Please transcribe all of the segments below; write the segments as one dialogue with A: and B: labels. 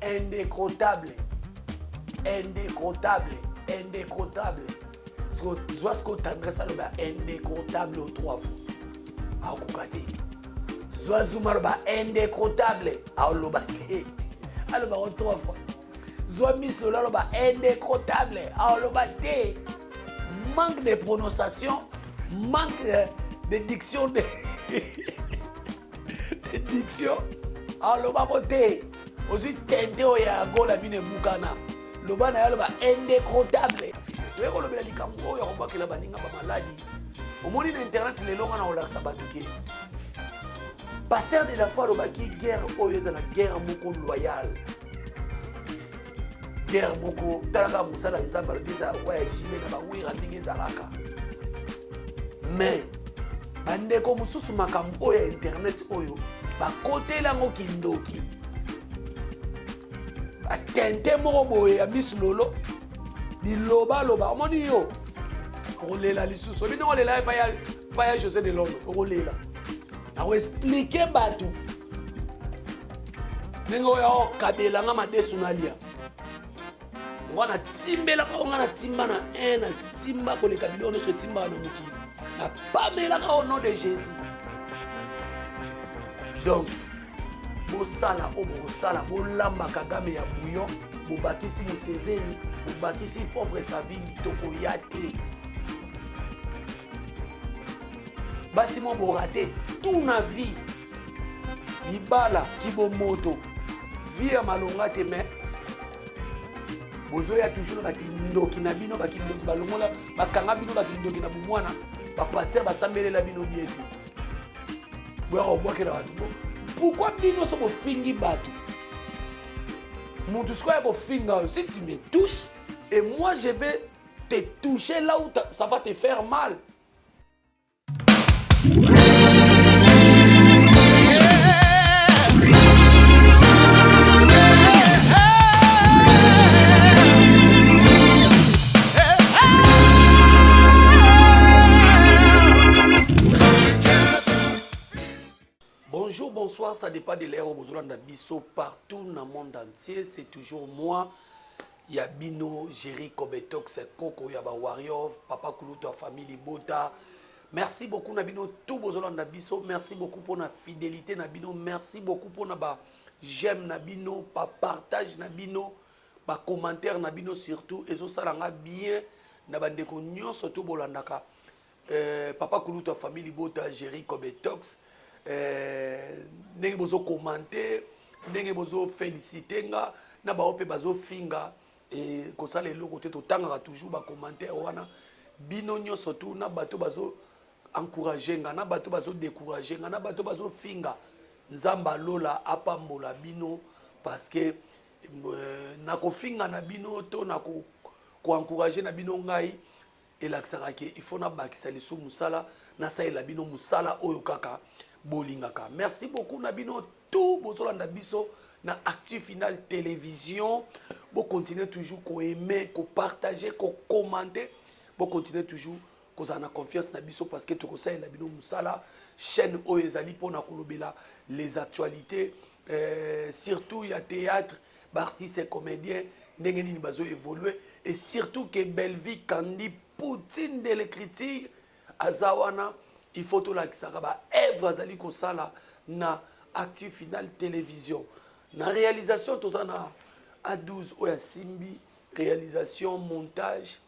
A: indécrottable. Indécrottable. Indécrottable. Soit ce qu'on t'adresse à l'oba indécrottable aux 3 fois. À Okukate. Soit Zoumaroba indécrottable à Olobate. À l'oba aux 3 fois. Soit Miss Lola indécrottable à Olobate. Manque de prononciation, manque de diction. De diction. À Olobate. Aussi tenté au yago la mine Moukana. Loba na yaloba indécrottable. Tu es kolobela likambo ya kobakela baninga ba maladie. Omoni na internet le longa na olakisa batuke. Pasteur de la foi lobaki guerre oyo za la guerre moko loyale. Guerre moko talaka musala nzamba lobisa wa jime na bawira ndenge zalaka. Mais bandeko mususu makambo oyo ya internet oyo bakotela ngo kindoki. Atente moko boye ya Miss Lolo biloba loba omoni yo olela lisusu bino olela pa ya José de Lolo olela na expliquer batu nengo ya okabela nga madesu nalia wana timbela ka ngana timba na na timba ko le kabilo no so timba na mukili na pamela ka au nom de Jésus. Donc bosala o bosala bolamba kagame ya bouillon bobakisi Museveni bobakisi pauvre Savini toko yate basi mo borate tout na vie libala kibomoto vie ya malonga te mais bozo ya toujours bakindoki na bino bakindoki balongola bakanga bino bakindoki na bumwana ba pasteur basambelela bino bietu boya obwakela batu. Pourquoi bino so bofingi batu? Mon discours bofinga, si tu me touches et moi je vais te toucher là où ça va te faire mal. Bonjour, bonsoir, ça dépend de l'ère au Bozolanda Bisso partout dans le monde entier. C'est toujours moi, Yabino, Jerry Kobetox, Koko Yaba Warrior, Papa Kuluto, famille Bota. Merci beaucoup, Nabino, tout Bozolanda Bisso. Merci beaucoup pour la fidélité, Nabino. Merci beaucoup pour la j'aime, Nabino, pas partage, Nabino, pas commentaire, Nabino surtout. Et ça, ça va bien, Nabandeko Nyon, surtout Bolandaka. Papa Kuluto, famille Bota, Jerry Kobetox. Ndenge bozo commenter ndenge bozo féliciter nga na ba ope bazo finga et ko sala eloko te to tanga toujours ba commentaire wana bino nyonso tu na bato bazo encourager nga na bato bazo décourager nga na bato bazo finga nzamba lola apambola bino parce que na ko finga na bino to na ko encourager na bino ngai elakisaka ke il faut na bakisa lisu musala na saela bino musala oyo kaka bolingaka. Merci beaucoup Nabino tout bozolanda biso na Actu Final Télévision. Bon continuez toujours ko aimer, ko partager, ko commenter. Bon continuez toujours ko zana confiance na biso parce que to ko saela bino musala chaîne oyezali pona kolobela les actualités surtout il y a théâtre, artistes et comédiens ndenge nini bazo évoluer et surtout que Belleville Kandi Poutine de l'écriture azawana il faut tout la kisaka Eve azali ko sala na Actu Final Télévision na réalisation to na A12 oya simbi réalisation montage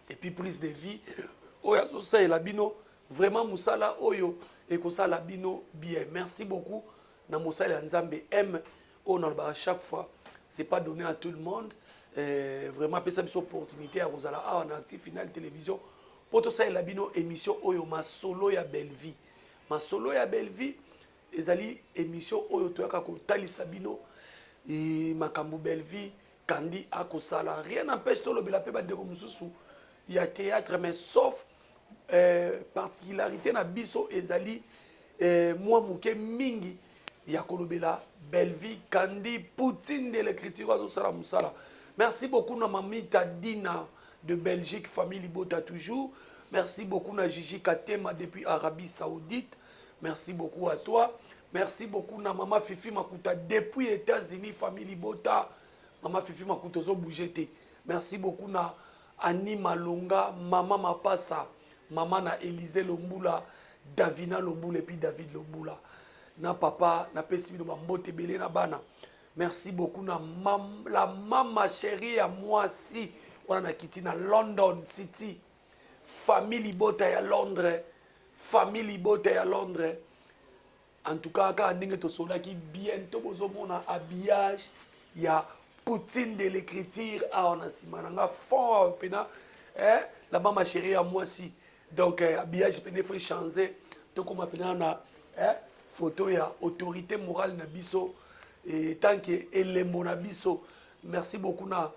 A: et puis prise de vie oya so ça la bino vraiment musala oyo et ko sala bino bien. Merci beaucoup na musala nzambe aime on a chaque fois c'est pas donné à tout le monde vraiment pesa biso opportunité à Rosala na Actu Final Télévision. Poto sa la bino émission oyo ma solo ya Belleville. Ma solo ya Belleville ezali émission oyo toyaka ko talisa bino et makambu Belleville Kandi akosala. Rien n'empêche to lobela pe ba ndeko mususu ya théâtre mais sauf particularité na biso ezali moi muke mingi ya kolobela Belleville Kandi Poutine de l'écriture azosala musala. Merci beaucoup na mamita Dina de Belgique, famille Libota toujours. Merci beaucoup na Gigi Katema depuis Arabie Saoudite. Merci beaucoup à toi. Merci beaucoup na Maman Fifi Makuta depuis les États-Unis, famille Libota. Maman Fifi Makuta zo bougé. Merci beaucoup na Annie Malonga, Maman Mapassa, Maman na Élisée Lombula, Davina Lombula et puis David Lombula. Na papa, na pesimi no mbote belé na bana. Merci beaucoup na la maman chérie à moi si on a quitté na London City. Famille Libota à Londres. Famille Libota à Londres. En tout cas, quand on est au qui bientôt on a habillage, il y a Poutine de l'écriture à on a simananga fond la maman chérie à moi si. Donc habillage peut faut changer. Tout comme on a photo ya autorité morale na biso et tant que élément na biso. Merci beaucoup na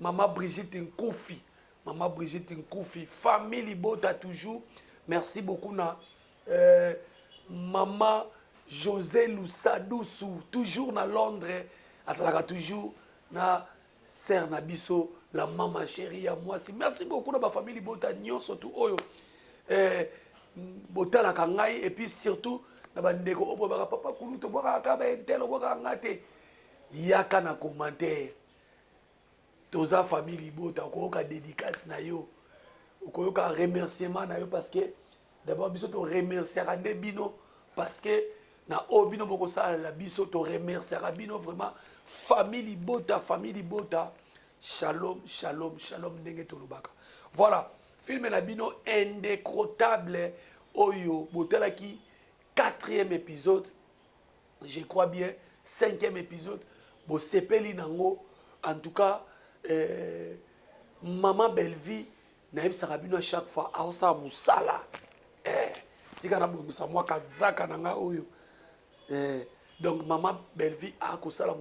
A: maman Brigitte Nkoufi. Maman Brigitte Nkoufi, famille Libota toujours. Merci beaucoup na maman José Lusadoussou, toujours na Londres. Asalaka toujours na sœur na biso, la maman chérie à moi. Merci beaucoup na ma famille Libota Nyon surtout oyo. Botala kangai et puis surtout na bandeko obo baka papa kulu to boka ka ba tel boka ngate yaka na commentaire. Toza famille Libota ko ka dédicace na yo. Ko ka remerciement na yo parce que d'abord biso to remercier rande bino parce que na obino boko sala la biso to remercier bino vraiment famille Libota. Shalom, shalom, shalom ndenge to lubaka. Voilà, film na bino indécrottable oyo botala ki 4e épisode, je crois bien 5e épisode, bo sepeli nango en tout cas maman Bellevie na bino à chaque fois aosa musala tika na bomisa moi kazaka nanga oyo donc maman Bellevie a kosala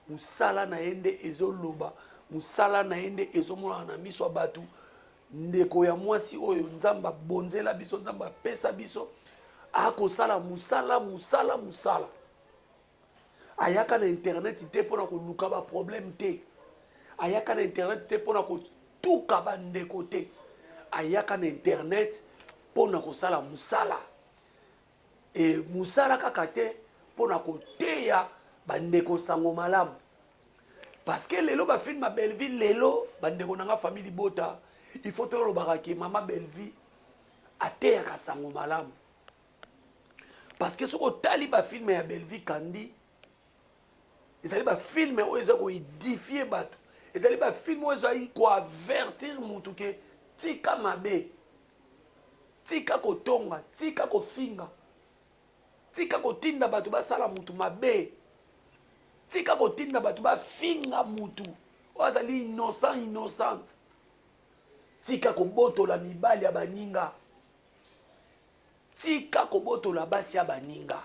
A: musala na ende ezoloba musala na ende ezomona na miso batu ndeko ya mwasi oyo nzamba bonzela biso nzamba pesa biso a kosala musala ayaka na internet te pona ko luka ba problème te ayaka na internet te pona ko tuka ba ndeko te ayaka na internet pona ko sala musala et musala kaka te pona ko teya ba ndeko sango malamu parce que lelo ba film ma Bellevie lelo ba ndeko nanga famille Libota il faut te lo baraki maman Bellevie ateya ka sango malamu parce que soko tali ba film ya Bellevie Kandi ezali ba film oyo eza ko édifier bato ezali ba film oyo ezali ko avertir mutu ke tika mabe tika kotonga tika kofinga tika kotinda bato basala mutu mabe tika kotinda bato bafinga mutu oyo azali innocente tika kobotola mibali ya baninga tika kobotola basi ya baninga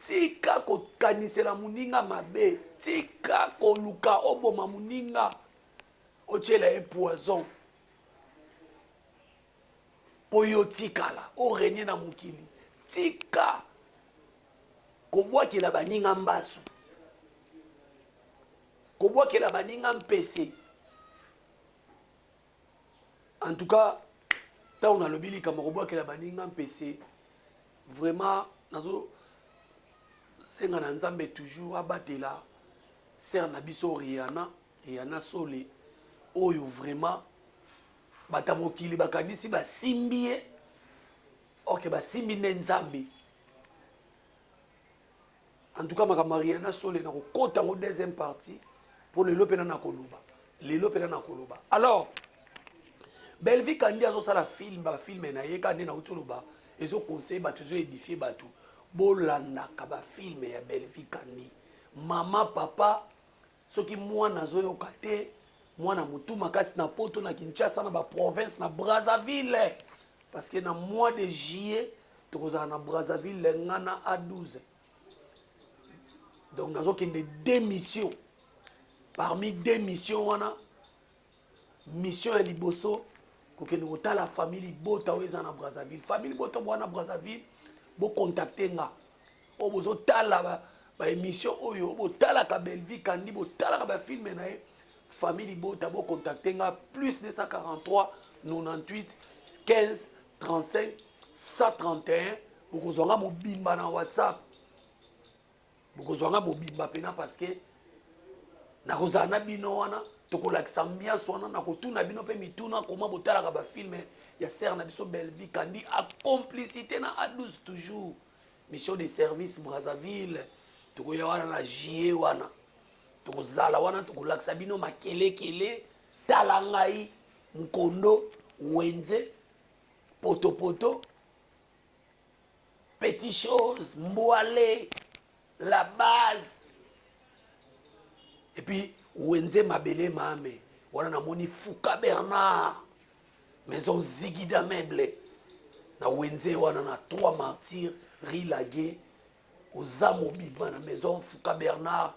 A: tika kokanisela muninga mabe tika koluka oboma muninga otiela ye poison po yo tikala orenye na mokili tika kobwakela baninga mbasu kobwakela baninga mpese en tout cas tant on a le bilika makobwakela baninga mpese vraiment nazo senga na nzambe toujours abatela ser na biso Rihanna Sole oyo vraiment bata mokili bakanisi basimbi ye ok basimbi nde nzambe en tout cas makambo Rihanna Sole na kokota ngo deuxième partie pour lelo pena na koloba alors Bellevie Kandi azosala film bafilme na ye kandi na utoloba ezoconseille bato ezoédifie bato bolandaka bafilme ya Bellevie Kandi mama papa soki mwana azoyoka te mwana motu makasi na poto na Kinshasa na baprovince na Brazzaville parce que na mois de juillet tokozala na Brazzaville ngana à 12 donc nazokende 2 missions parmi 2 missions wana mission ya liboso kokende kotala famille Libota oyo eza na Brazzaville famille Libota mwana Brazzaville bo contacter nga o bozo tala ba émission oyo bo tala ka Bellevie Kandi bo tala ka ba film na ye famille Libota bo contacter nga plus 243 98 15 35 131 bokozwanga mobimba na WhatsApp bokozwanga mobimba pena parce que nakozala na bino wana tokolakisa ambiance wana nakotuna bino mpe mituna koma botalaka bafilme ya sere na biso Belvi Kandi a complicité na A12 toujours mission de service Brazzaville tokoya wana na JE wana tokozala wana tokolakisa bino makelekele tala ngai Nkondo Wenze Poto Petit chose Mboale la base et puis Wenze Mabele Mame wana namoni Fouka Bernard maison Zigida meuble na Wenze wana na 3 martyrs Rilage oza mobimba na maison Fouka Bernard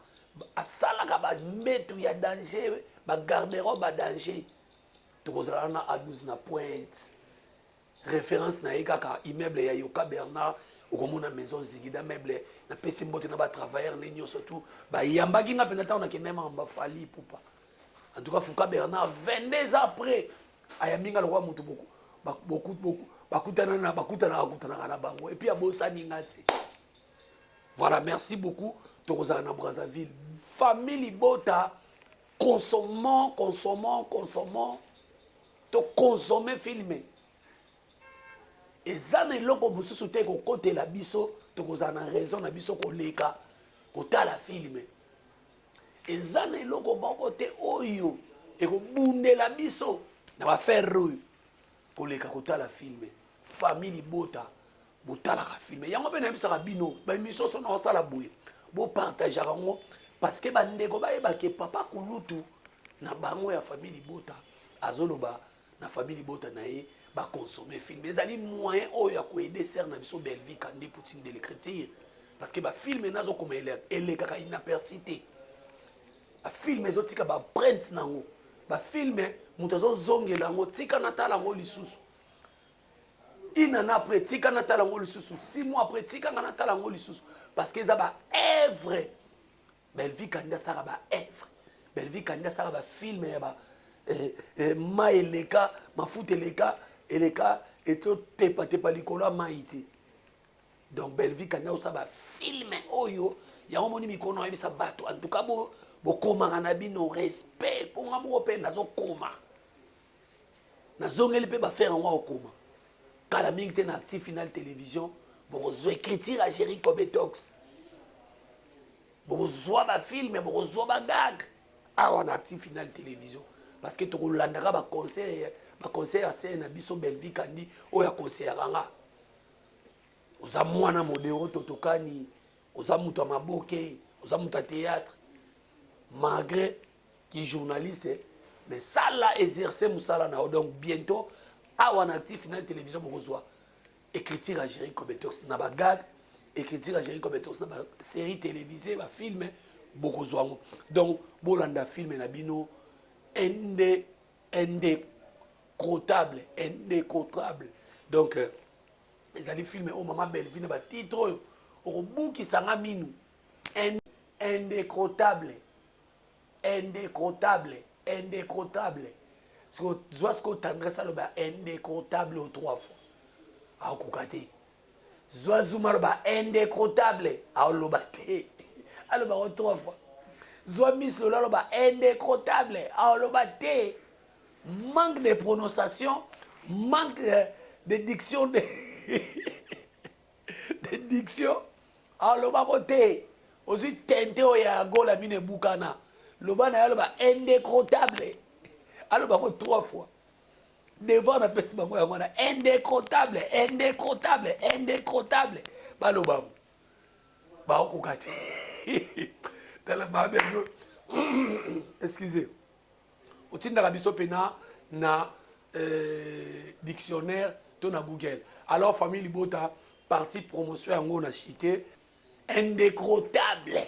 A: asalaka ba metu ya danger ba garde-robe ba danger tokozala na A12 na Pointe référence na kaka immeuble ya Yoka Bernard okomona maison Zigida meuble na pesi mbote na ba travailleur ne nyonso surtout ba yambaki nga pena ta on a kenema ba fali pupa en tout cas Fouka Bernard 22 ans après ayaminga lokwa mutu beaucoup bakutana na bango et puis abosani ngati voilà merci beaucoup tokozala na Brazzaville famille Bota consommons to consommer filmer eza na eloko mosusu te kokotela biso tokozala na raison na biso koleka kotala filme eza na eloko moko te oyo ekobundela biso na bafere oyo koleka kotala filme famille Bota botalaka filme yango mpe nayebisaka bino baémission so na osala boye bopartageaka yango parce que bandeko bayebake papa kulutu na bango ya famille Bota azoloba na famille Bota na ye consommer film ezali moyen oyo ya koaider ser na biso Belvi Kandi Poutine de l'écriture parce que bafilme nazokoma elekaka inapercité bafilme ezotika baprinte nango bafilme moto azozongela yango tika natala yango lisusu une année après tika natala yango lisusu 6 mois après tika nga natala yango lisusu parce que eza baevre Belvi Kandi asala baevre Belvi Kandi asala bafilme ya ma eleka mafuta eleka eto tepa likolo ya mai te donc Belvi Kandi osala bafilme oyo yango moni mikono oyebisa bato en tout cas bokomaka na bino respect mpo nga moko mpe nazokoma nazongeli mpe bafere yango akokoma kala mingi te na Active Final Télévision bokozwa écriture ya Jerry Kobetox bokozwa bafilme bokozwa bagag awa na Active Final Télévision parce que tokolandaka baconseil ya sere na biso Belvi Kandi oyo akonseyaka nga oza mwana modero totokani oza moto ya maboke oza moto ya théâtre malgré qui journaliste mais ça là exercer musala na donc bientôt awa na Active Final Télévision bokozwa écriture à Jerry Kobetox na bagag écriture à Jerry Kobetox na ba série télévisée ba film bokozwa donc bolanda film na bino indécrottable donc ezali film o mama Belvi na ba titre oyo okobukisanga minu indécrottable zwa siko tendresse aloba indécrottable aux 3 fois aokoka te zwa zuma aloba indécrottable aoloba te aloba aux 3 fois zwa miss lola aloba indécrottable aoloba te manque de prononciation manque de diction de diction aloba ko te ozwi tente oyo ya gola mine bukana loba na ye aloba indécrottable aloba ko 3 fois devant na pesi bango yango wana indécrottable baloba baokoka te tala mabe excusez otindaka biso pena na dictionnaire to na Google alors famille Bota partie promotion yango na chité indécrottable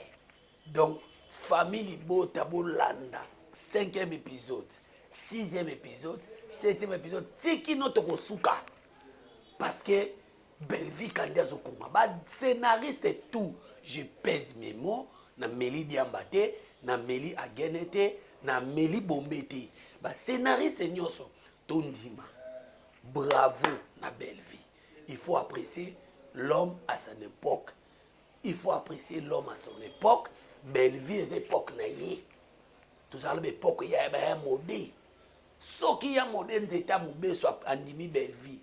A: donc famille Bota bolanda 5e épisode 6e épisode 7e épisode tiki noto kosuka parce que Belvi Kandi azokoma ba scénariste et tout je pèse mes mots na Meli Diambate na Meli Agenete na Meli Bombete ba scénariste nyonso tondima bravo na Belvi il faut apprécier l'homme à son époque. Il faut apprécier l'homme à son époque. Belle vie est époque naïe. Tout ça, l'époque, il y a un modèle. Ce qui a modèle, c'est un modèle soit andimi belle vie.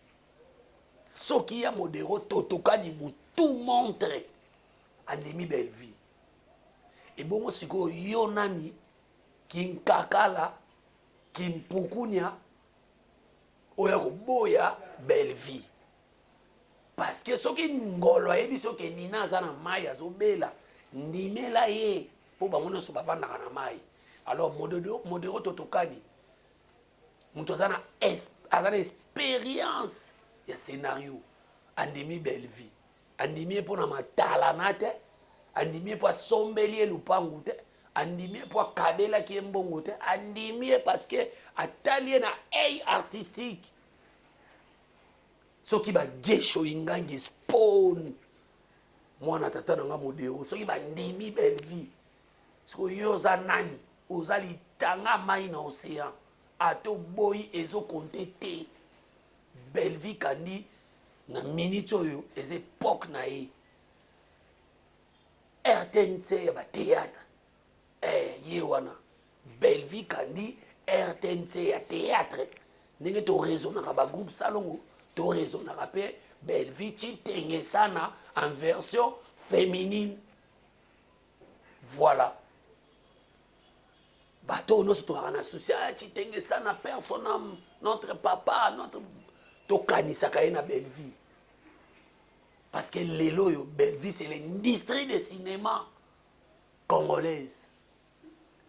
A: Ce qui a modèle, tout montre andimi belle vie. Et bon, si vous yonani, kinkakala, kimpukunya, oya boya belle vie. Parce que ce qui ngolo yebi ce qui nina zana maya zobela ndimela ye po bangona so bavanda kana mai. Alors modero totokani muto zana azana expérience ya scénario andimi belle vie. Andimi pour na matala nate, andimi pour sombelier lupangu te, andimi pour kabela ki mbongo te, andimi parce que atali na artistique. Soki ba gesho ingangi spawn mwana tata nanga modeo soki ba ndimi belle vie so yoza nani ozali tanga mai na océan ato boy ezo compter belle vie kandi na minute oyo ez époque na e RTNC ba théâtre ye wana belle vie kandi RTNC ya théâtre ndenge to raisonner ba groupe salongo to raison à rappeler belle vie sana en version féminine. Voilà. Bateau nous to en associé sana personne notre papa notre to kanisa kaina belle vie. Parce que lelo yo belle vie c'est l'industrie de cinéma congolaise.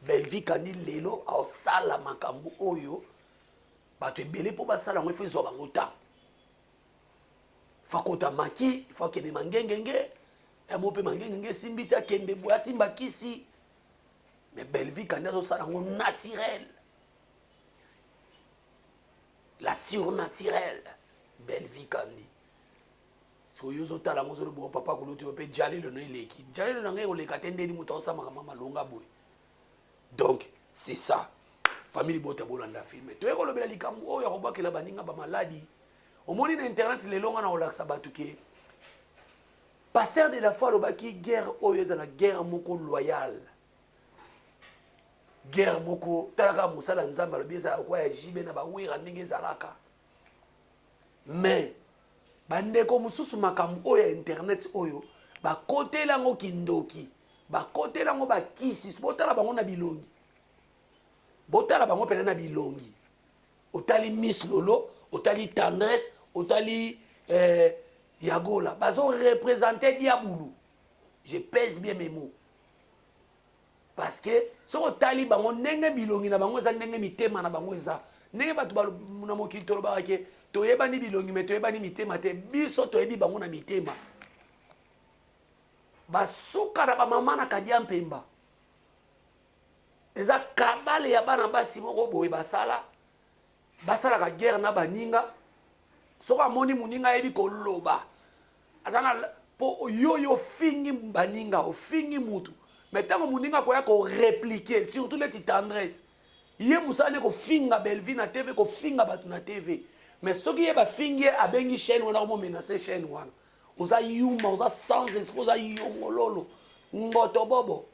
A: Belle vie kandi lelo au sala makambu oyo bato ebele po basala ngo fezo bangota. Fakota maki, fakene mangengenge, mope mangengenge simbita kende boya simba kisi. Mais belle vie quand on ça naturel. La surnaturelle. Belle vie kandi. So yozo tala mozo bo papa ko loto pe jale le no ileki. Jale le ngai o le katende ni muta osama mama longa boy. Donc, c'est ça. Famille bota bolanda film. To eko lobela likambo oyo ko bakela baninga ba maladie. Au monde internet les longs na olaksa batuke pasteur de la foi lobaki guerre oyo za la guerre moko loyale guerre moko talaka musala nzamba lobi za kwa ya jibe na ba wira ndenge zalaka mais bandeko mususu makambo oyo internet oyo ba kotela ngo kindoki ba kotela ngo ba kisi botala bango na bilongi botala bango pena na bilongi otali Miss Lolo otali tendresse, otali yagola. Bazo représenter Diaboulou. Je pèse bien mes mots. Parce que si otali bango nenge bilongi na bango za nenge mitema na bango za nenge batu ba na mokili tolo ba ke to yeba ni bilongi me to yeba ni mitema te biso to yebi bango na mitema. Basuka na ba mama na kadia mpemba. Eza kabale ya bana basi moko boye basala la guerre na baninga soka moni muninga yebi koloba azana po yo fingi baninga o fingi mutu mais tant muninga ko ya ko répliquer surtout les tendresse ye musane ko finga belle vie na TV ko finga batu na TV mais soki ye ba fingi abengi chaîne wana ko menacer chaîne wana oza yuma oza sans esprit oza yongololo ngoto bobo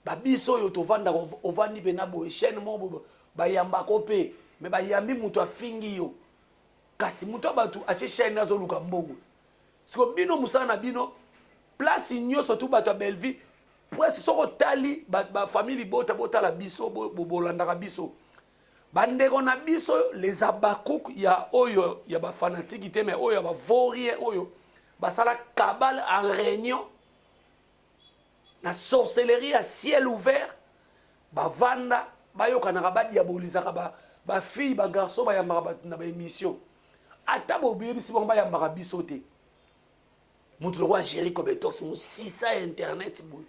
A: babiso yo to vanda ovandi pena bo chaîne mo bobo bayamba kope mais bayambi mutu afingi yo kasi mutu abatu ache chaîne azo luka mbongo siko bino musana bino place nyoso tu batu belle vie presque soko tali ba famille bota la biso bolandaka biso bandeko na biso les abakouk ya oyo ya ba fanatique te mais oyo ya ba vaurien oyo basala cabale en réunion na sorcellerie à ciel ouvert bavanda bayokanaka badiabolisaka ba fille ba garçon bayambaka na ba émission ata bobiyebisi bango bayambaka biso te mutu lokwa géri Kobetox musisa internet boy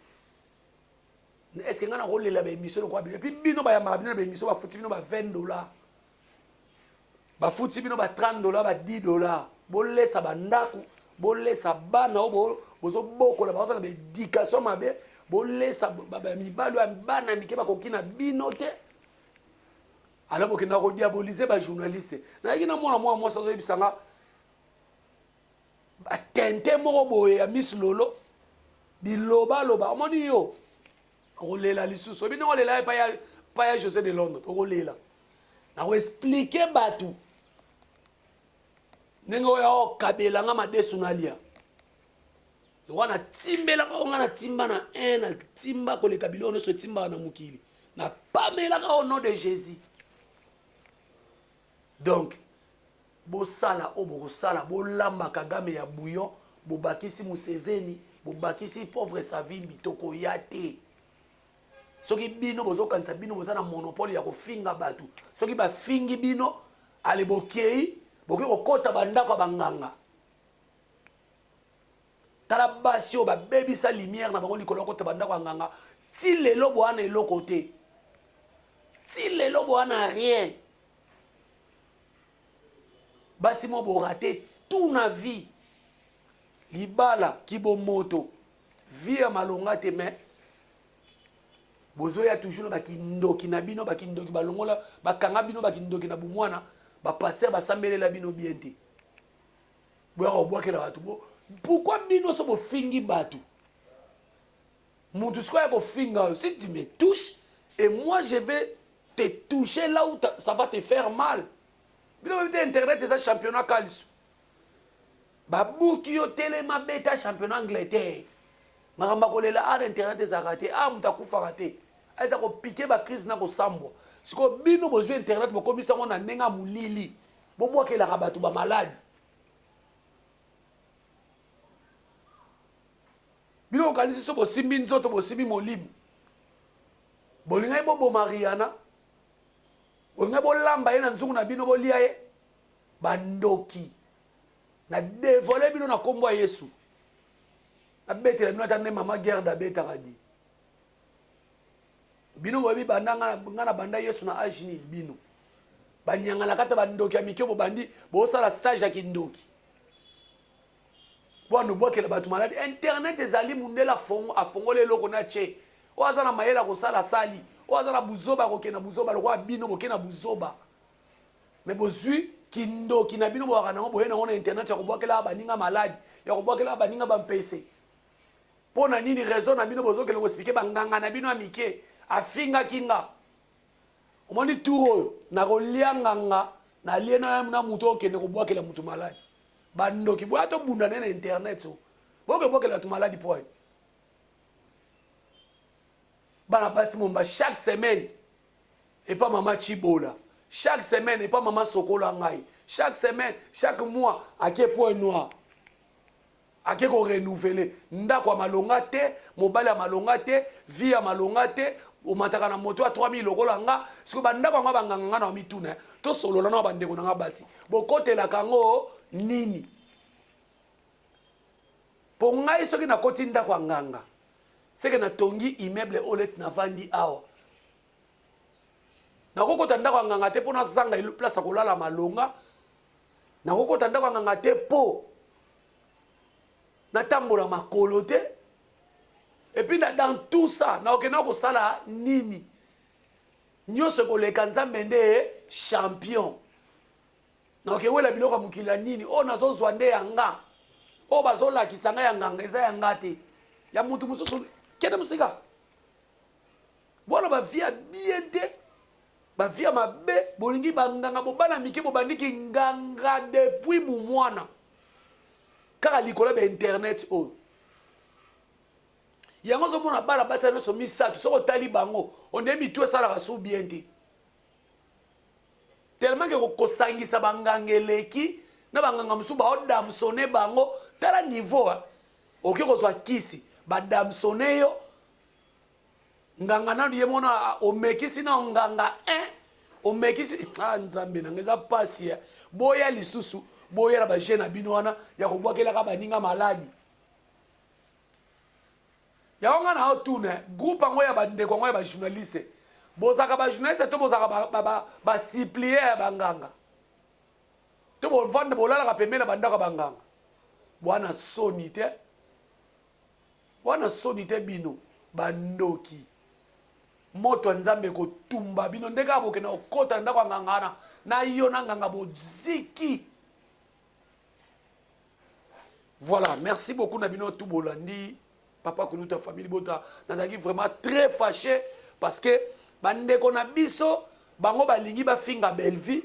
A: est-ce que ngana kolela ba émission lokwa bino puis bino bayambaka bino na ba émission bafuti bino ba $20 bafuti bino ba $30 ba $10 bolesa bandako bolesa bana obo bozo bokola baza na éducation mabe bolesa mibalo ya bana mike bakokina bino te alors bokenda ko diaboliser ba journaliste na yiki na mwana mwa sazo ebisanga tente moko boye ya Miss Lolo biloba loba omoni yo olela lisusu obi non olela pa ya José de Londres olela na ko expliquer batu nengo ya okabela nga madesu nalia wana timbela ka nga na timba na un na timba koleka biloko so timba na mukili na pamela ka au nom de Jésus. Donc bosala o bosala bolamba kagame ya bouillon bobakisi Museveni bobakisi pauvre Savimbi toko yate soki bino bozokanisa bino bozana monopole ya kofinga batu soki bafingi bino ale bokei boke kokota bandako banganga tala basi o babebisa lumière na bango likolo kota bandako banganga ti lelo boana eloko te ti lelo boana rien basi mo bo raté tout na vie libala kibomoto vie ya malonga te mais bozoya toujours na bakindoki na bino bakindoki balongola bakanga bino bakindoki na bumwana ba pasteur basambelela bino bien te boya ko bwakela batu bo pourquoi bino so bo fingi batu mutu sikoya bo finga si tu me touches et moi je vais te toucher là où ça va te faire mal bino ba internet ça championnat kalisu babuki yo telema beta championnat Angleterre maramba kolela ar internet ezakate mutakufa kate aza ko piquer ba crise na ko sambwa siko bino bozwe internet bokomisa ngona nenga mulili bobwakela ka batu ba malade bino kanisi so bosimbi nzoto bosimbi molimu bolingai bobo Mariana bolingai bolamba ye na nzungu na bino bolia ye bandoki na dévoler bino na kombo ya Yesu abetela bino atane mama guerre d'abeta kadi bino bobi bandanga ngana banda Yesu na ajini bino banyanga la kata bandoki ya mikyo bandi bo sala stage ya kindoki bwana bwakela batu malade internet ezali mundela fongo afongole loko na che o azana mayela ko sala sali o azana buzoba ko kena buzoba lokwa bino ko kena buzoba mais bozui kindoki na bino bo kana ngo boyena ngona internet ya ko bwakela baninga malade ya ko bwakela baninga bampese pona nini raison na bino bozo kele ko expliquer banganga na bino amike afinga kinga omoni turo na ko lianganga na liena na muto okene ko bwakela mutu malade bandoki boya to bunda na internet so boke bwakela tu malade point bana basi momba chaque semaine et pas maman Chibola chaque semaine et pas maman Sokola ngai chaque semaine chaque mois à quel point noir à quel qu'on renouveler ndako malonga te mobile malonga te vie malonga te o mataka na moto a 3000 lokola nga siko bandako nga banganga na mituna to solo na bandeko na basi bokotela kango nini po ngai soki na koti ndako nganga seke na tongi immeuble olet na vandi awa na kokota ndako nganga te pona zanga ile place kolala malonga na kokota ndako nganga te po na tambola makolo te et puis dans tout ça na okena ko sala nini nyose ko le kanzambe nde champion na okewela biloko mukila nini o nazo zwande yanga o bazola kisanga yanga eza yanga te ya mutu mususu kende musika bona ba via bien te ba via mabe bolingi banganga bobana mike bobandiki nganga depuis mumwana kaka likola ba internet o yango zo mona bala basa no so misatu soko tali bango on demi tout ça la sou bien te tellement que ko sangisa bangangeleki na banganga musuba odamsone bango tala niveau oke ko so kisi badamsone yo nganga na ye mona o mekisi na nganga o mekisi nzambe na ngeza pasi boya lisusu boya ba jeune bino wana ya ko bwakela ka baninga maladi ya wanga na otune groupe ngo ya bandeko ngo ya ba journaliste bozaka ba journaliste to bozaka ba supplier banganga to bo vanda bolala ka pemela bandaka banganga bwana sonite bino bandoki moto nzambe ko tumba bino ndeka boke na okota ndako ngangana na yo na nganga boziki Voilà, merci beaucoup Nabino Toubolandi, papa Koulouta famille Bota. Nazaki vraiment très fâché parce que bande qu'on a biso, bango balingi ba finga belvi,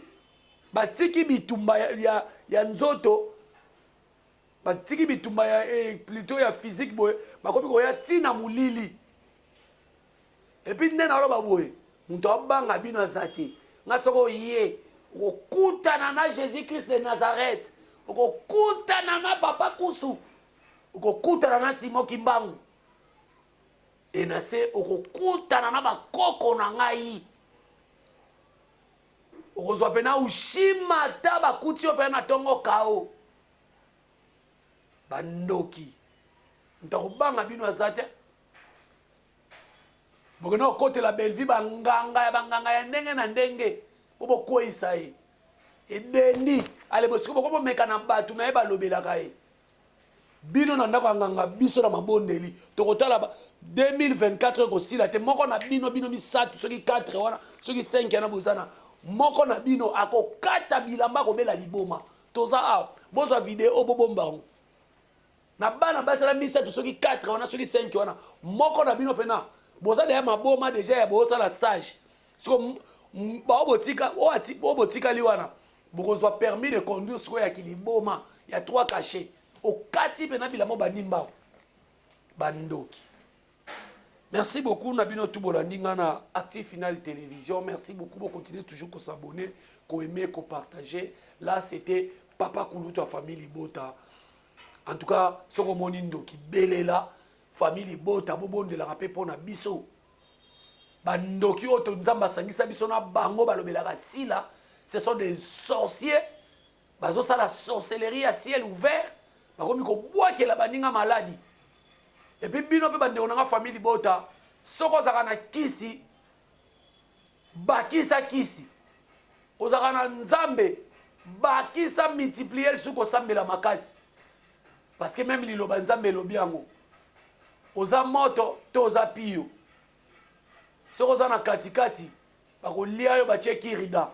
A: batiki bitumba ya nzoto, batiki bitumba ya plutôt ya physique boy, bakomi ko ya tina mulili. Et puis nena alo baboy, muntu abanga bino azati. Ngasoko ye, okutana na Jésus-Christ de Nazareth. Okokutana na papa kusu, okokutana na Simon Kimbangu, enase okokutana na bakoko na ngai, okozwa pena ushima ta bakuti yo pena tongo kao bandoki ntakubanga bino azate bokena okotela belvi banganga ya ndenge na ndenge bobokweyisa ye edendi ale bosiko boko bomeka na bato na ye balobelaka ye bino na ndako ya nganga biso na mabondeli tokotala 2024 ekosila te moko na bino misato soki 4 wana soki 5 yana bozana moko na bino akokata bilamba akobela liboma toza awa bozwa video bobombango na bana basala misato soki 4 wana soki 5 wana moko na bino pena boza deya maboma deja ya bosala stage siko baobotikali wana bokozwa permis de conduire sikoyo ya kiliboma ya 3 cachets okati pena bilamo banimba bandoki. Merci beaucoup Nabino Toubolandi na Active Final Télévision. Merci beaucoup pour continuer toujours à s'abonner, à aimer, à partager. Là c'était Papa Koulouta famille Bota. En tout cas, ce que mon indo qui belé là, famille Bota, bobo de la rapé pour na biso. Bandoki oto nzamba sangisa biso na bango balobela sila. Ce sont des sorciers. Bazo ça la sorcellerie à ciel ouvert. Bakomi ko boa ke la baninga maladie. Et puis bino pe bande onanga famille Bota. Soko zaka na kisi. Bakisa kisi. Ozaka na nzambe. Bakisa multiplier suko sambela makasi. Parce que même liloba nzambe lobi yango. Oza moto to oza pio. Soko za na katikati. Bakolia yo batie kirida.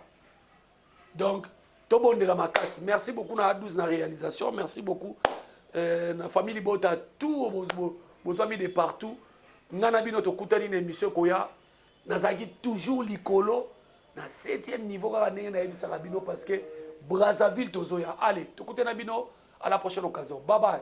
A: Donc, tout bon de la macasse. Merci beaucoup na 12 na réalisation. Merci beaucoup na famille Bota tout vos amis de partout. Ngana bino to kutani na émission koya. Nazaki toujours likolo na 7e niveau ka ndenge na yebisa bino parce que Brazzaville tozoya. Allez, to kutana bino à la prochaine occasion. Bye bye.